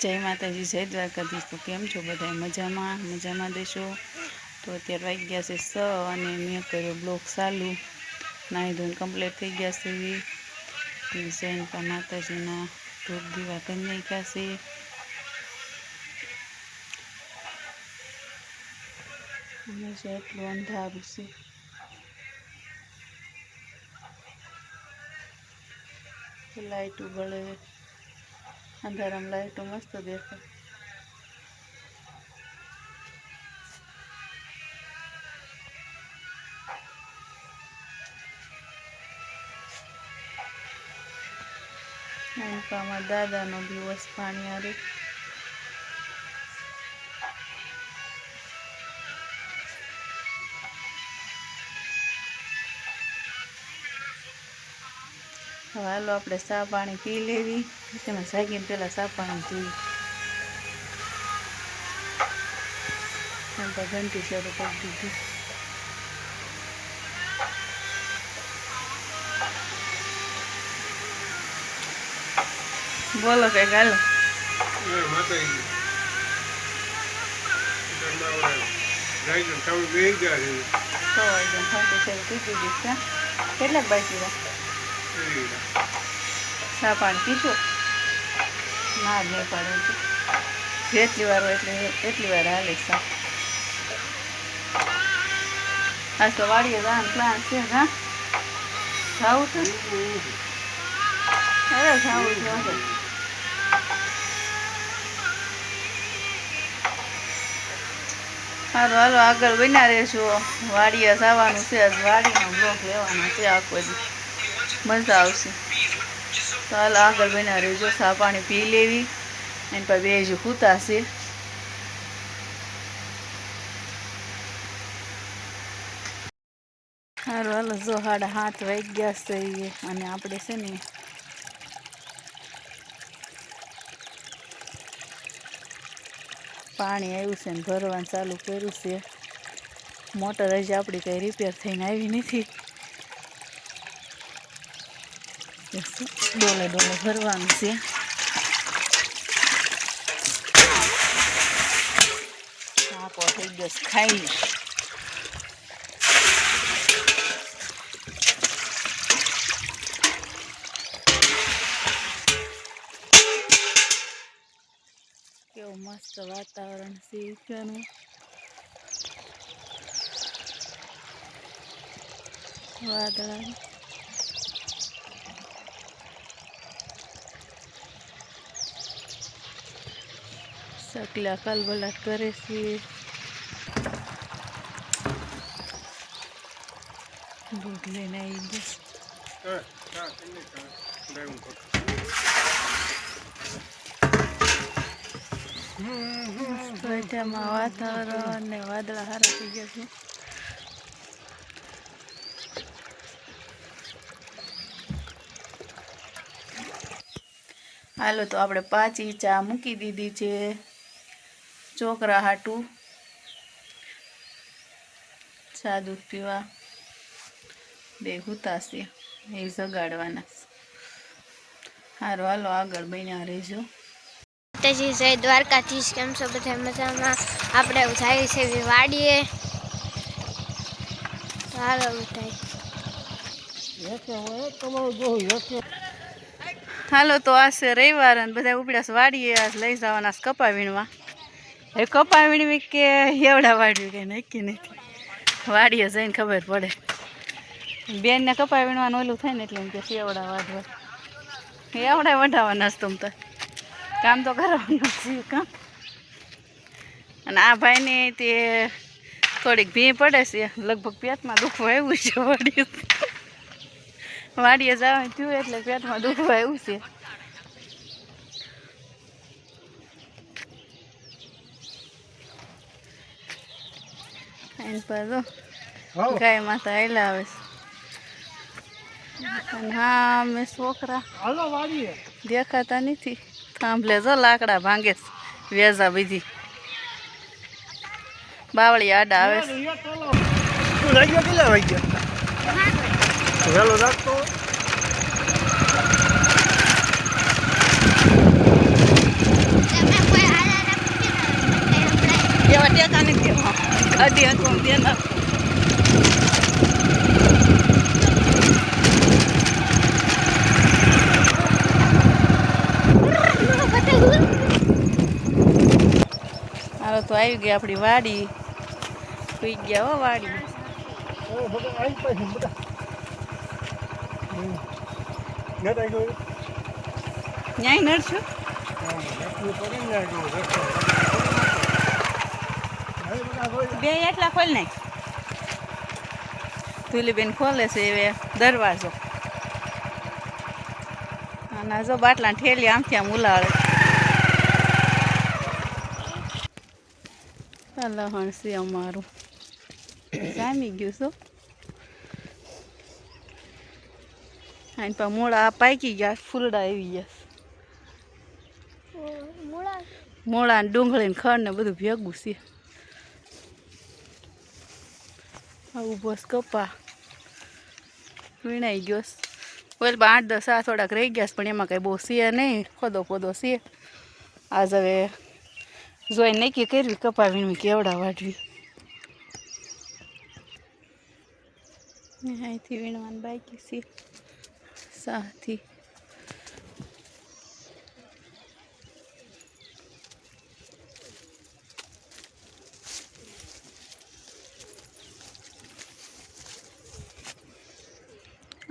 જય માતાજી, જય દ્વારકાધીશ। તો કેમ છો બધા? મજામાં દેશો। તો અત્યારે વાગી ગયા છે 6 અને મેં કર્યો બ્લોગ ચાલુ। નાહી ધોઈને કમ્પ્લીટ થઈ ગયા છે। જૈનપા માતાજીના ધૂપ દીવા કરી નાખ્યા છે। હંમેશા એટલું અંધારું છે, લાઈટું બળે, અંધારામાં લાઈટો મસ્ત દેખાય। અમારા દાદાનો દિવસ પાણી હારે હાલો આપણે ચા પાણી પી લેવી। તેમાં જાગીને પેલા ચા પાણી પીવી। ઘંટી શરૂ કરી દીધી। બોલો કઈ હાલો। કેટલાક બાકી ચા પાણી પીશો? ના જ નહીં પાડે, જેટલી વાર હોય એટલી વાર હાલે ચા। આજ તો વાડીએ જવાનું પ્લાન છે। હા જાવું છે? અરે જાવું છે। સારું હાલો આગળ બન્યા રહેશો। વાડીએ જવાનું છે, વાડીનો બ્લોક લેવાનો છે આખો દી, મજા આવશે। તો હાલો આગળ બન્યા રહેજો। ચા પાણી પી લેવી અને પછી બેસી સૂતા છે। સારું હાલો જો 7:30 વાગી ગયા છે અને આપણે છે ને પાણી આવ્યું છે ને ભરવાનું ચાલુ કર્યું છે। મોટર હજી આપણી કંઈ રિપેર થઈને આવી નથી। ડોલે ભરવાનું છે। થાકો થઈ ગયો ખાઈ। કેવું મસ્ત વાતાવરણ છે ઈચ્છાનું। વાદળા સકલા કલબલાટ કરે છે। દૂધ લઈને આવી ગયો। તેમાં વાતાવરણ ને વાદળા સારા થઈ ગયા છે। હાલો તો આપણે 5 ચા મૂકી દીધી છે છોકરા હાટું ચા દૂધ પીવા। બે સૂતા છે, એ જગાડવાના। સારું હાલો આગળ બન્યા રહેજો। માતાજી જય દ્વારકાધીશ। કેમ છો બધા? મજામાં। આપણે જાય છે વાડીએ। હાલો હાલો તો આ છે રવિવાર અને બધા ઉપડ્યા છે વાડીએ। આજ લઈ જવાના કપા વીણવા। હવે કપા વીણવી કે એવડા વાળવી કંઈ નક્કી નથી, વાડીએ જઈને ખબર પડે। બેનને કપા વીણવાનું ઓલું થાય ને એટલે એમ કે એવડા વાઢવા, એવડા વઢાવાના જ તમ તો કામ તો કરવાનું છે કામ। અને આ ભાઈને તે થોડીક ભી પડે છે, લગભગ પેટમાં દુખવા આવ્યું છે। વાડીએ જવાનું થયું એટલે પેટમાં દુખવા આવ્યું છે। ગાય માતા આયલા આવે છે। હા મેં છોકરા દેખાતા નથી, થાંભલે જો લાકડા ભાંગે છે, વેજા બીજી બાવળી આડા આવે છે। ગાડી આંખો દે ના હાલો તો આવી ગઈ આપણી વાડી સુઈ ગયા હો વાડી ન્યાય નડશું બે એટલા ખોલ નાખ તુલીબેન ખોલે છે હવે દરવાજો અને જો બાટલા ઠેલી આમથી આમ ઉલાળે લહણ છે અમારું જામી ગયું છું આની પા મોડા પાકી ગયા ફૂલડા આવી ગયા મોળા ને ડુંગળી ને ખડ ને બધું ભેગું છે આવું બસ કપા વીણાઈ ગયો ઓલ 8-10 આ થોડાક રહી ગયા પણ એમાં કંઈ બહુ છે નહીં ખોદો પોદો છે આજ હવે જોઈ નક્કી કરવી કપા વીણવી કેવડા વાટવી અહીંથી વીણવાનું બાકી છે સાથી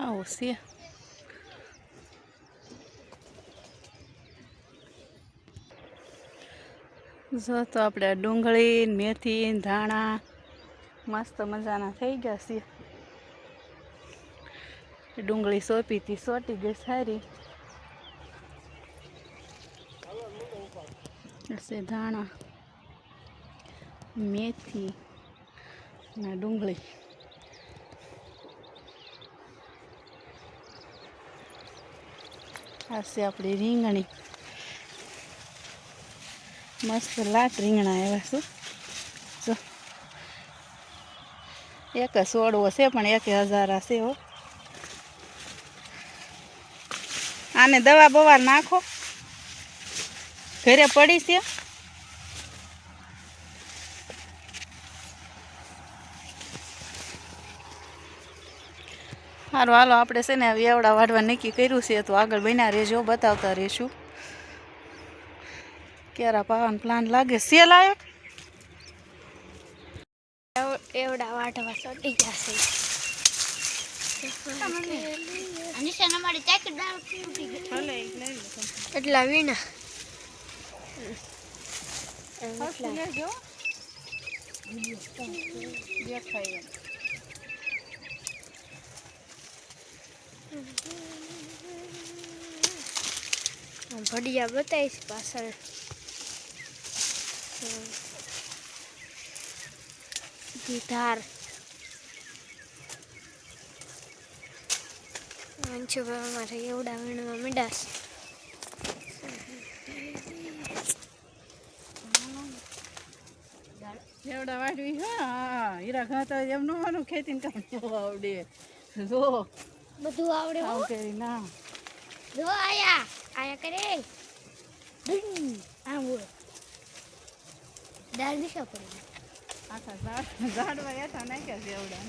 આવું છે જો તો આપણે ડુંગળી મેથી ધાણા મસ્ત મજાના થઈ ગયા છે ડુંગળી સોંપી હતી સોટી ગઈ સારી ધાણા મેથી ના ડુંગળી આ છે આપણી રીંગણી મસ્ત લાટ રીંગણા આવ્યા શું જો એક સોડવો છે પણ 1000 છે હો આને દવા બવા નાખો ઘરે પડી છે સારું હાલો આપણે છે ને એવડા વાઢવા નક્કી કર્યું છે તો આગળ બન્યા રહેજો બતાવતા રહીશું કેરા પાવાનો પ્લાન લાગે છે લાયક એવડા વાટવા સડી જશે એટલા વીણા ભડિયા બતાવીશ પાછળ ધાર અમારે એવડા વીણવા મીડાશ એવડા વાટવી હા હીરા ખાતા એમ ન માનું ખેતી ને કામ આવડે જો બધું આવડે આવું કરી ના જો આયા આયા કરે આમ બોલ દાળ દિશા પડી આખા ઝાડવા હેઠા નાખ્યા છે એવડા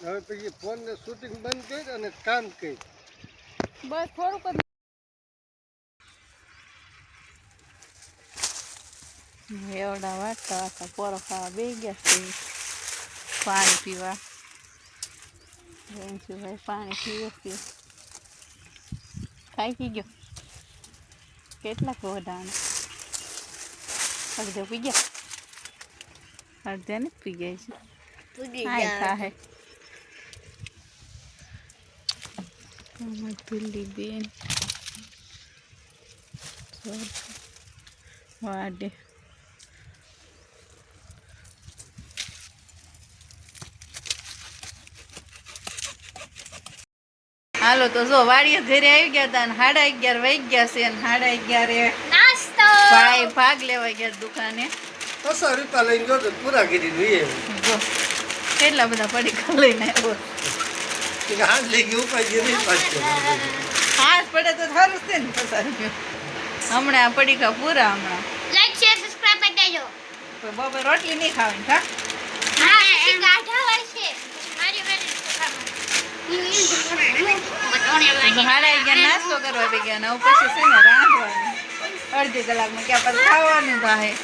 હવે પછી ફોન ને શૂટિંગ બંધ કરી અને કામ કરી બસ થોડુંક એવડા વાટતા આખા પોરો ખાવા બે ગયા છે પાણી પીવા ભાઈ પાણી પીવે છે ખાઈ ગયો કેટલાક વધાણા અડધો પી ગયા અડધા ને પી ગયા છે હાય ખાહે તુલી બેન વાડે હાલો તો જો વાડીએ ઘરે આવી ગયા હતા ને 11:30 વાગી ગયા છે ને 11:30 નાસ્તો ભાઈ ભાગ લેવા ગયા દુકાને. 500 રૂપિયા લઈને ગયો તો પૂરા કરી દીધું જો કેટલા બધા પડીકા લઈને આવ્યો. એ હાથ લઈ ગયું ઉપાય જે નહીં પાછું હાથ પડે તો સારું છે ને 500 રૂપિયા. હમણાં આ પડીકા પૂરા હમણાં. લાઈક શેર સબસ્ક્રાઇબ કરી દેજો. પણ બપોર રોટલી નહીં ખાવાની કા. હા એ ગાઢા હોય છે મારી બેન હાડા ગયા નાસ્તો કરવા બી ગયા ને હવે પછી છે ને રાંધવાનું. અડધી કલાકમાં ક્યાં પછી ખાવાનું થાય.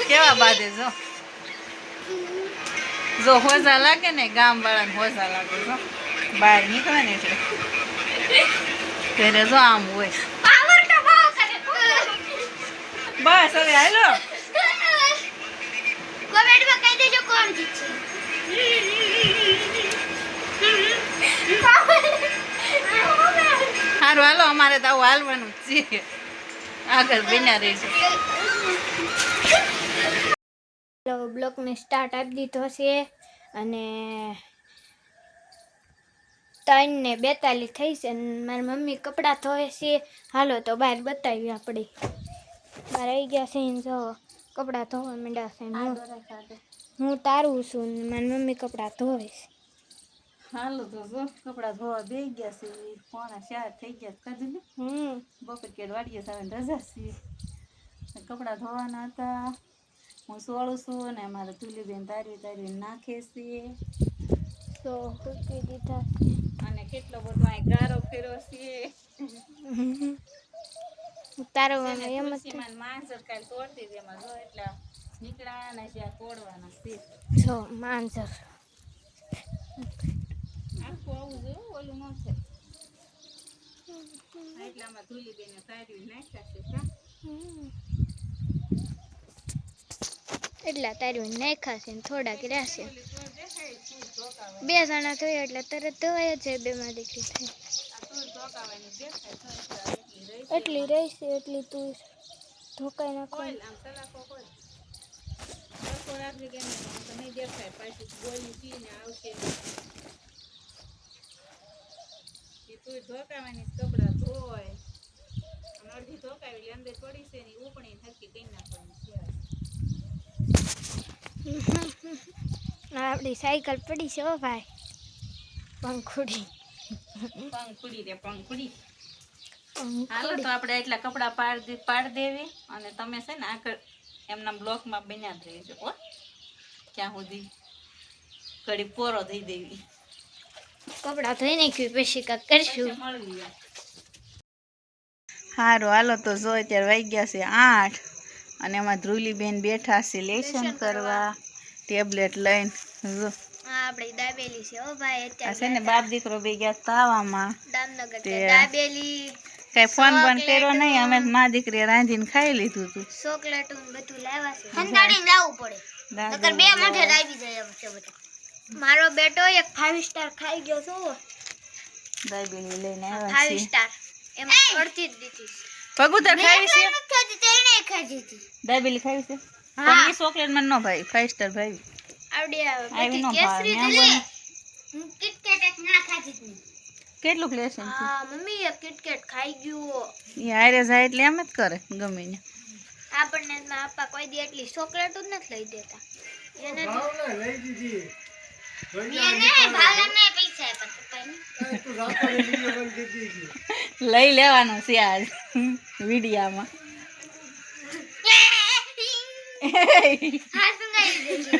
કેવા બાંધે જો જો હોજા લાગે ને ગામ વાળાને હોજા લાગે જો બહાર નીકળે ને એટલે ઘરે જો આમ હોય. પાવર તો બહુ કરે બસ હવે હાલો કોમેન્ટમાં કહી દેજો કોણ જીતશે. સારું હાલો અમારે તો આવું હાલવાનું જ છે. આગળ બન્યા રહીશું. બ્લોગને સ્ટાર્ટ આપી દીધો છે અને 3:42 થઈ છે અને મારી મમ્મી કપડાં ધોવે છે. હાલો તો બહાર બતાવી આપણે. બહાર આવી ગયા છે ને જો કપડાં ધોવા માંડ્યા છે. હું તારું છું ને મારી મમ્મી કપડાં ધોવે છે. હાલો તો જો કપડાં ધોવા બે ગયા છે. 3:45 થઈ ગયા કાઢી ને બપોર કે વાડીએ જવાની રજા છે. કપડાં ધોવાના હતા. હું સોળું છું અને અમારે તુલીબેન તારી નાખે છે. તો મૂકી દીધા અને કેટલો બધો અહીં ગારો ફેરો છે. તારો છે એમ ને જ તુલસીમાં માંજર કાલ તોડતી હતી એમાં જો એટલા નીકળાના છે. આ તોડવાના છે. છો માંજર આખું આવું જોયું ઓલું ન છે. એટલામાં તુલીબેને તારી નાખ્યા છે કા. એટલા તારું નાખ્યા છે ને થોડાક રહેશે. 2 જણા થયા એટલે તરત ધોવાય જ બે માં દીકરી થઈ. એટલી રહીશે એટલી તું ધોકાઈ નાખવાની. કપડા ધોય અડધી ધોકાવી અંદર પડી છે ને ઉપણી થકી કઈ નાખવાની છે. આપણી સાયકલ પડી છે હો ભાઈ. પંખુડી હાલો તો આપણે એટલા કપડા પાડ દેવી અને તમે છે ને આગળ એમના બ્લોકમાં બન્યા જ રહીજો હો. ક્યાં સુધી ઘડી પોરો થઈ દેવી. કપડા ધોઈ નાખ્યું પછી કાંક કરશું. સારું હાલો તો જો અત્યારે વાગી ગયા છે 8 અને એમાં ધ્રુલીબેન બેઠા છે લેસન કરવા ટેબ્લેટ લઈને. જો આપણી દાબેલી છે હો ભાઈ. આ છે ને બાપ દીકરો બે ગયા તાવામાં. દામનગર તે- દાબેલી કઈ ફોન બંધ કર્યો નહીં. અમે મા દીકરીએ રાંધીને ખાઈ લીધું હતું. ચોકલેટ બધું લાવ્યા છે. હંતાડીને લાવવું પડે નકર બે મોઢે લાવી જાય એમ છે બધું. મારો બેટો એક 5 સ્ટાર ખાઈ ગયો છો. દાબેલી લઈને આવ્યા 5 છીએ. સ્ટાર એમ અડધી જ દીધી. પગુતર ખાવી છે ખાધી તેણે ખાધી હતી. દાબેલી ખાવી છે હા. પણ એ ચોકલેટ મને ન ભાઈ 5 સ્ટાર ભાઈ આવડી આવી ન બધી કેસરી ભાવે. દીધી. હું કિટકેટ એક ના ખાધી જ નહીં. કેટલું લેશન છે હા મમ્મી એક કિટકેટ ખાઈ ગયો. એ હારે જાય એટલે એમ જ કરે ગમે ને. આપણને મારા પપ્પા કોઈ દી એટલી ચોકલેટ જ નથી લઈ દેતા. એને ભાવના લઈ દીધી એને ભાવના પૈસા આપ્યા પપ્પાને. તું રાતોને વિડીયો બંધ કરી દીધી. લઈ લેવાનું છે આજ વિડીયામાં. હા સુંગાઈ દેજો.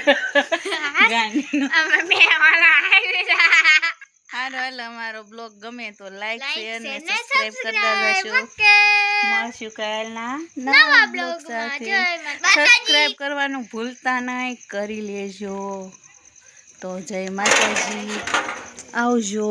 ગાંડીનો. અમે બે વાળા આવ્યા. હાલો હાલો અમારો બ્લોગ ગમે તો લાઈક Like, શેર ને share ને સબસ્ક્રાઇબ કરતા subscribe. જશો. Okay. મળશું કાલના નવા નવા બ્લોગ બ્લોગમાં. સાથે. જય માતાજી. સબસ્ક્રાઇબ કરવાનું ભૂલતા નહીં. કરી લેજો. તો જય માતાજી આવજો.